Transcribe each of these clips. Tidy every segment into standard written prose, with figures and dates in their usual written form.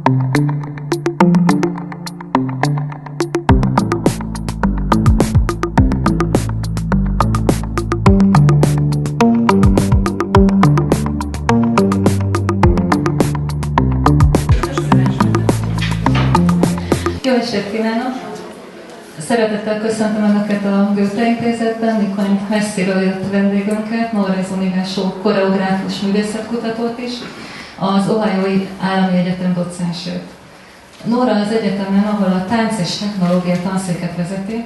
Jó estét kívánok! Szeretettel köszöntöm Önöket a Goethe Intézetben, mikor messziről jött vendégünket, Norah Zunigásó koreográfus művészetkutatót is, az Ohiói Állami Egyetem docensét. Norah az egyetemen, ahol a tánc és technológia tanszéket vezeti,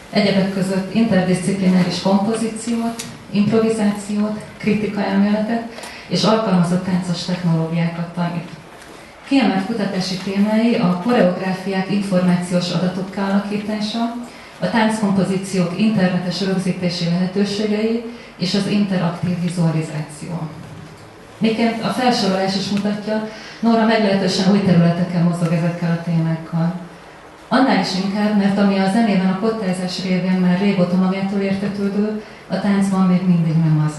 egyebek között interdisziplináris kompozíciót, improvizációt, kritikaelméletet és alkalmazott táncos technológiákat tanít. Kiemelt kutatási témái a koreográfiák információs adatok kialakítása, a tánckompozíciók internetes rögzítési lehetőségei és az interaktív vizualizáció. Miként a felsorolás is mutatja, Norah meglehetősen új területeken mozog ezekkel a témákkal. Annál is inkább, mert ami a zenében a kottázás révén már régóta magától értetődő, a táncban még mindig nem az.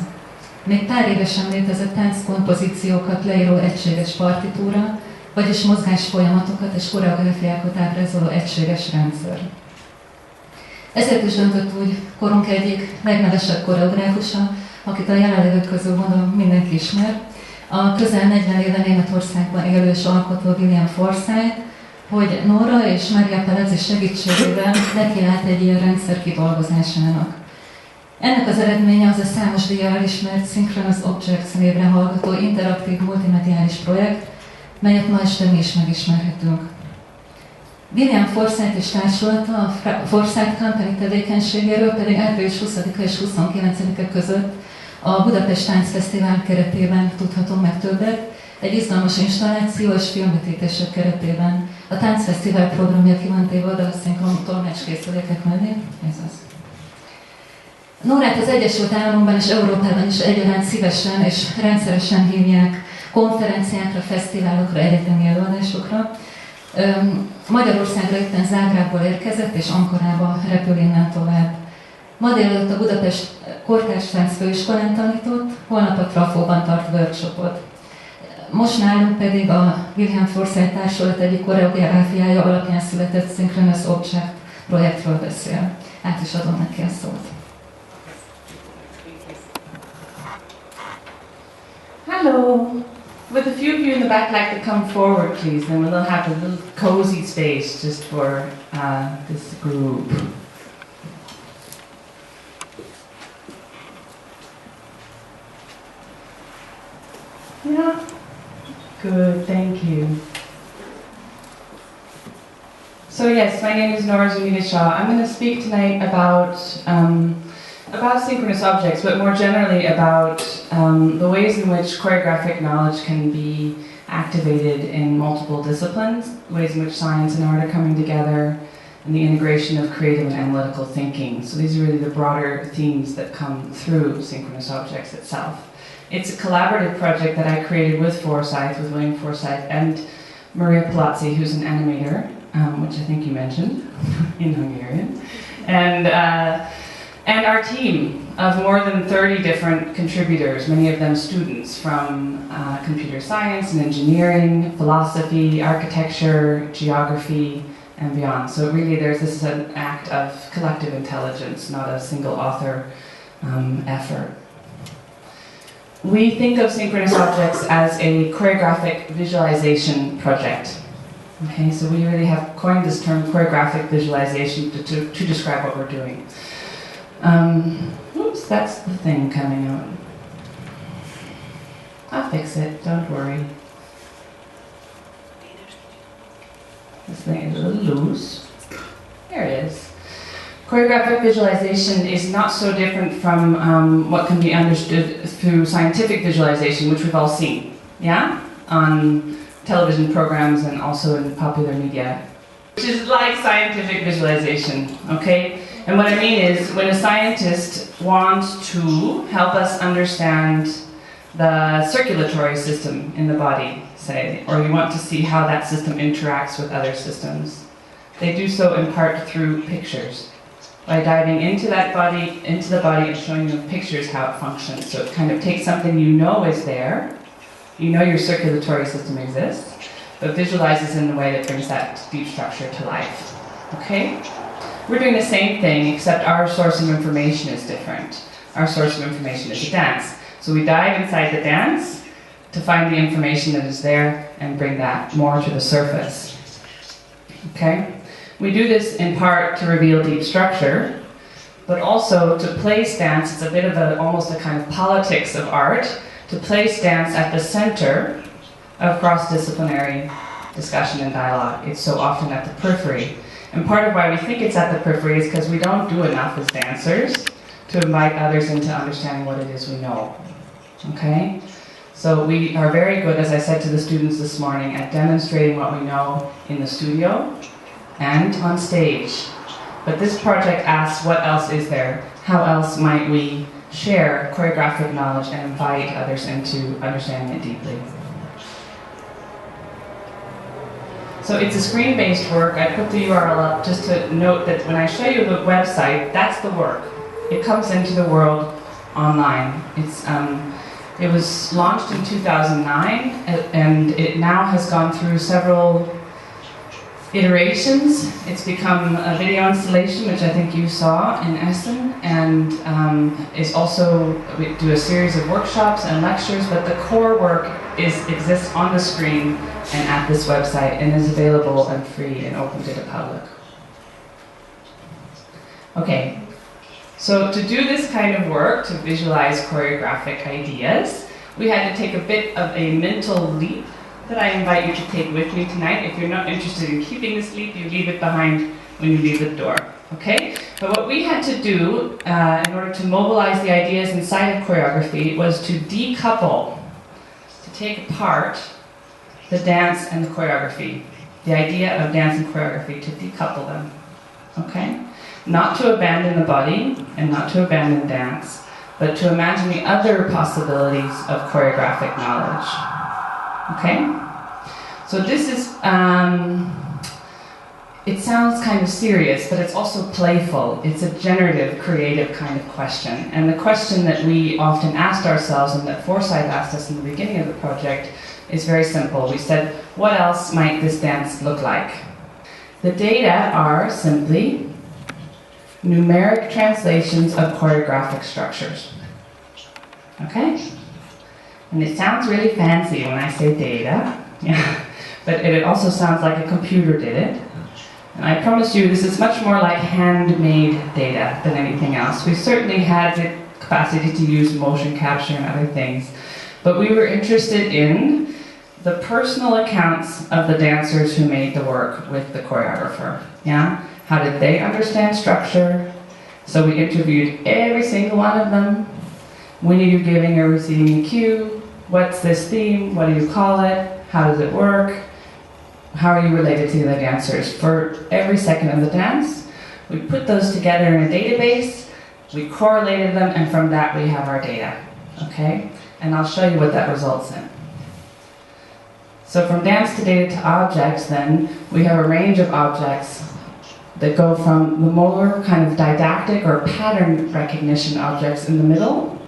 Még pár évesen létezett tánckompozíciókat leíró egységes partitúra, vagyis mozgásfolyamatokat és koreográfiákat ábrázoló egységes rendszer. Ezért is döntött úgy korunk egyik legnevesebb koreográfusa, akit a jelenlévők közül mondom mindenki ismer, a közel 40 éve Németországban élő és alkotó William Forsythe, hogy Norah és Maria Pelezzi segítségével nekiállt egy ilyen rendszer kidolgozásának. Ennek az eredménye az a számos díjjal elismert Synchronous Objects névre hallgató interaktív multimediális projekt, melyet ma este mi is megismerhetünk. William Forsythe és társulata a Forsythe Company tevékenységéről pedig április 20-a és 29-e között a Budapest Táncfesztivál keretében tudhatunk meg többet, egy izgalmas installáció és filmvetítések keretében. A Táncfesztivál programja ki van téve oda a szinkron tolmácskészülékek mellé, ez az. Norát az Egyesült Államokban és Európában is egyaránt szívesen és rendszeresen hívják konferenciákra, fesztiválokra, egyetemi előadásokra. Magyarországra itten Zágrábból érkezett, és Ankarába repül innen tovább. Ma délelőtt a Budapest Kortárs Tánc Főiskolán tanított, holnap a Trafóban tart workshopot. Most nálunk pedig a William Forsythe Társulat egyik koreográfiája alapján született Synchronous Object projektről beszél. Át is adom neki a szót. Hello! Would a few of you in the back like to come forward, please? Then we'll have a little cozy space just for this group. Yeah? Good, thank you. So yes, my name is Norah Zuniga. I'm going to speak tonight about synchronous objects, but more generally about the ways in which choreographic knowledge can be activated in multiple disciplines, ways in which science and art are coming together, and the integration of creative and analytical thinking. So these are really the broader themes that come through synchronous objects itself. It's a collaborative project that I created with William Forsythe, and Maria Palazzi, who's an animator, which I think you mentioned, in Hungarian. And our team of more than 30 different contributors, many of them students from computer science and engineering, philosophy, architecture, geography, and beyond. So really this is an act of collective intelligence, not a single author effort. We think of synchronous objects as a choreographic visualization project. Okay, so we really have coined this term choreographic visualization to describe what we're doing. Oops, that's the thing coming out. I'll fix it, don't worry. This thing is a little loose. There it is. Choreographic visualization is not so different from what can be understood through scientific visualization, which we've all seen, yeah? On television programs and also in popular media. Which is like scientific visualization, okay? And what I mean is, when a scientist wants to help us understand the circulatory system in the body, say, or you want to see how that system interacts with other systems, they do so in part through pictures. By diving into the body and showing you pictures how it functions. So it kind of takes something you know is there, you know your circulatory system exists, but visualizes in a way that brings that deep structure to life. Okay? We're doing the same thing, except our source of information is different. Our source of information is a dance. So we dive inside the dance to find the information that is there and bring that more to the surface. Okay? We do this in part to reveal deep structure, but also to place dance. It's a bit of almost a kind of politics of art, to place dance at the center of cross-disciplinary discussion and dialogue. It's so often at the periphery. And part of why we think it's at the periphery is because we don't do enough as dancers to invite others into understanding what it is we know. Okay? So we are very good, as I said to the students this morning, at demonstrating what we know in the studio and on stage. But this project asks, what else is there? How else might we share choreographic knowledge and invite others into understanding it deeply? So it's a screen-based work. I put the URL up just to note that when I show you the website, that's the work. It comes into the world online. It was launched in 2009, and it now has gone through several iterations. It's become a video installation, which I think you saw in Essen, and is also, we do a series of workshops and lectures, but the core work exists on the screen and at this website and is available and free and open to the public. Okay, so to do this kind of work, to visualize choreographic ideas, we had to take a bit of a mental leap that I invite you to take with me tonight. If you're not interested in keeping this leap, you leave it behind when you leave the door, okay? But what we had to do in order to mobilize the ideas inside of choreography was to decouple, to take apart the dance and the choreography, the idea of dance and choreography, to decouple them, okay? Not to abandon the body and not to abandon dance, but to imagine the other possibilities of choreographic knowledge, okay? So this is, it sounds kind of serious, but it's also playful. It's a generative, creative kind of question. And the question that we often asked ourselves and that Forsyth asked us in the beginning of the project is very simple. We said, what else might this dance look like? The data are simply numeric translations of choreographic structures. Okay? And it sounds really fancy when I say data, yeah. But it also sounds like a computer did it. And I promise you, this is much more like handmade data than anything else. We certainly had the capacity to use motion capture and other things, but we were interested in the personal accounts of the dancers who made the work with the choreographer. Yeah? How did they understand structure? So we interviewed every single one of them. When are you giving or receiving a cue? What's this theme? What do you call it? How does it work? How are you related to the other dancers? For every second of the dance, we put those together in a database, we correlated them, and from that we have our data, okay? And I'll show you what that results in. So from dance to data to objects, then, we have a range of objects that go from the more kind of didactic or pattern recognition objects in the middle.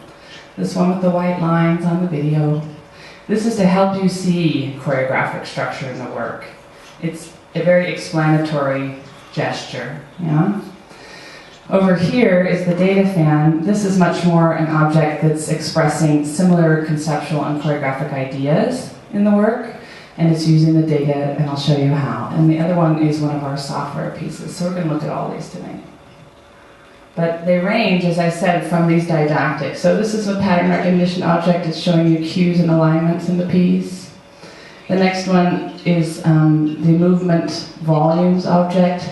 This one with the white lines on the video. This is to help you see choreographic structure in the work. It's a very explanatory gesture, yeah? Over here is the data fan. This is much more an object that's expressing similar conceptual and choreographic ideas in the work, and it's using the data, and I'll show you how. And the other one is one of our software pieces, so we're going to look at all these tonight. But they range, as I said, from these didactics. So this is a pattern recognition object. It's showing you cues and alignments in the piece. The next one is the movement volumes object.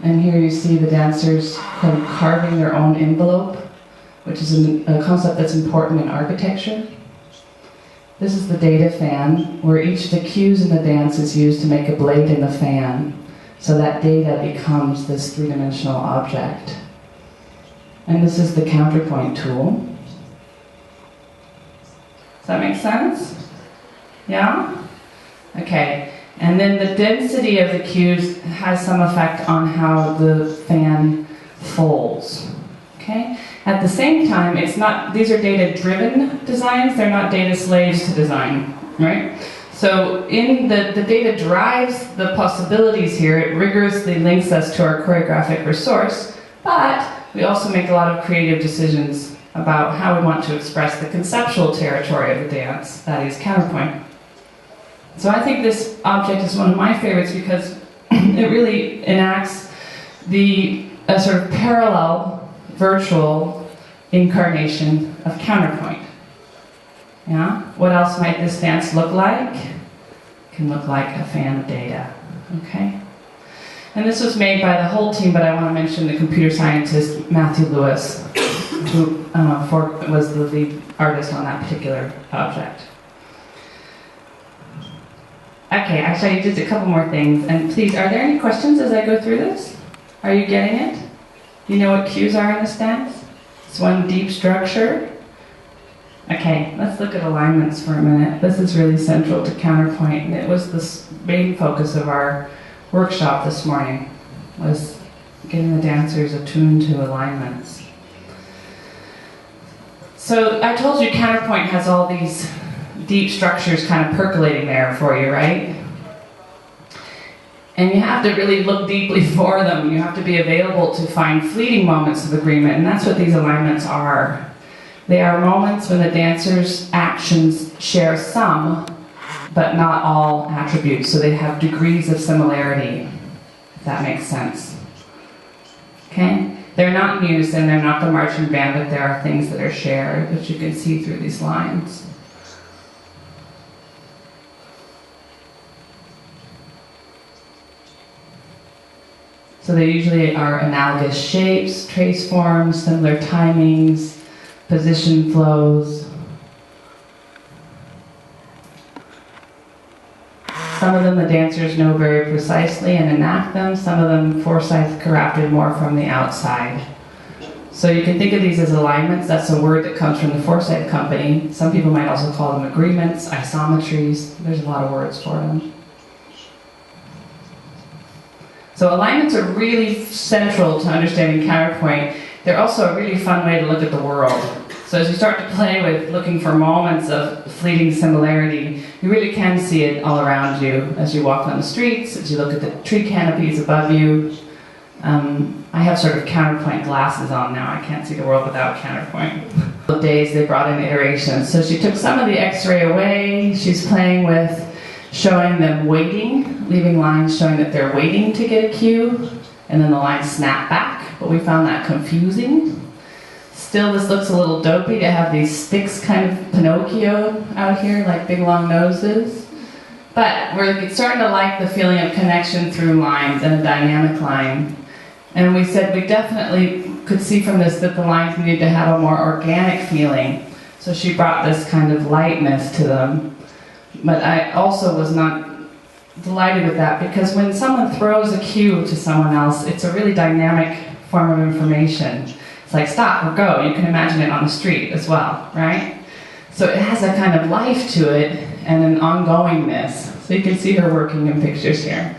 And here you see the dancers kind of carving their own envelope, which is a concept that's important in architecture. This is the data fan, where each of the cues in the dance is used to make a blade in the fan. So that data becomes this three-dimensional object. And this is the counterpoint tool. Does that make sense? Yeah? Okay. And then the density of the cues has some effect on how the fan folds. Okay? At the same time, it's not, these are data-driven designs, they're not data slaves to design, right? So in the data drives the possibilities here. It rigorously links us to our choreographic resource, but we also make a lot of creative decisions about how we want to express the conceptual territory of the dance, that is counterpoint. So I think this object is one of my favorites because it really enacts a sort of parallel, virtual incarnation of counterpoint. Yeah? What else might this dance look like? It can look like a fan of data. Okay? And this was made by the whole team, but I want to mention the computer scientist Matthew Lewis, who was the lead artist on that particular object. Okay, I'll show you just a couple more things. And please, are there any questions as I go through this? Are you getting it? You know what cues are in this dance? It's one deep structure. Okay, let's look at alignments for a minute. This is really central to counterpoint, and it was the main focus of our workshop this morning, was getting the dancers attuned to alignments. So I told you counterpoint has all these deep structures kind of percolating there for you, right? And you have to really look deeply for them. You have to be available to find fleeting moments of agreement, and that's what these alignments are. They are moments when the dancer's actions share some, but not all attributes, so they have degrees of similarity, if that makes sense. Okay? They're not muse and they're not the marching band, but there are things that are shared, which you can see through these lines. So they usually are analogous shapes, trace forms, similar timings, position flows. Some of them the dancers know very precisely and enact them. Some of them Forsyth crafted more from the outside. So you can think of these as alignments. That's a word that comes from the Forsyth company. Some people might also call them agreements, isometries. There's a lot of words for them. So alignments are really central to understanding counterpoint. They're also a really fun way to look at the world. So as you start to play with looking for moments of fleeting similarity, you really can see it all around you as you walk on the streets, as you look at the tree canopies above you. I have sort of counterpoint glasses on now. I can't see the world without counterpoint. The days they brought in iterations. So she took some of the X-ray away. She's playing with showing them waiting, leaving lines showing that they're waiting to get a cue, and then the lines snap back, but we found that confusing. Still, this looks a little dopey to have these sticks kind of Pinocchio out here, like big long noses. But we're starting to like the feeling of connection through lines and a dynamic line. And we said we definitely could see from this that the lines needed to have a more organic feeling. So she brought this kind of lightness to them. But I also was not delighted with that, because when someone throws a cue to someone else, it's a really dynamic form of information. It's like stop or go. You can imagine it on the street as well, right? So it has a kind of life to it and an ongoingness. So you can see her working in pictures here.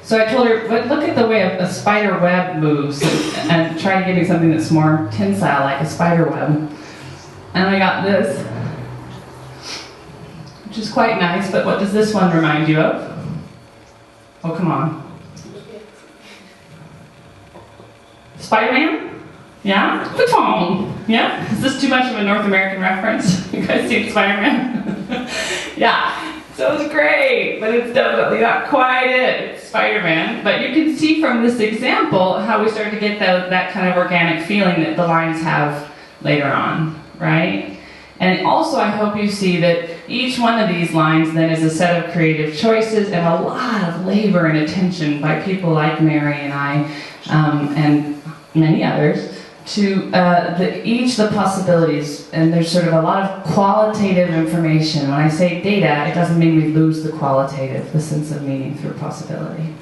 So I told her, look at the way a spider web moves, and try to give me something that's more tensile, like a spider web. And I got this, which is quite nice, but what does this one remind you of? Oh, come on. Spider-Man? Yeah? Patong! Yeah? Is this too much of a North American reference? You guys seen Spider-Man? Yeah. So it's great, but it's definitely not quite it. It's Spider-Man. But you can see from this example how we start to get that kind of organic feeling that the lines have later on, right? And also I hope you see that each one of these lines then is a set of creative choices and a lot of labor and attention by people like Mary and I, and many others, to each the possibilities, and there's sort of a lot of qualitative information. When I say data, it doesn't mean we lose the qualitative, the sense of meaning through possibility.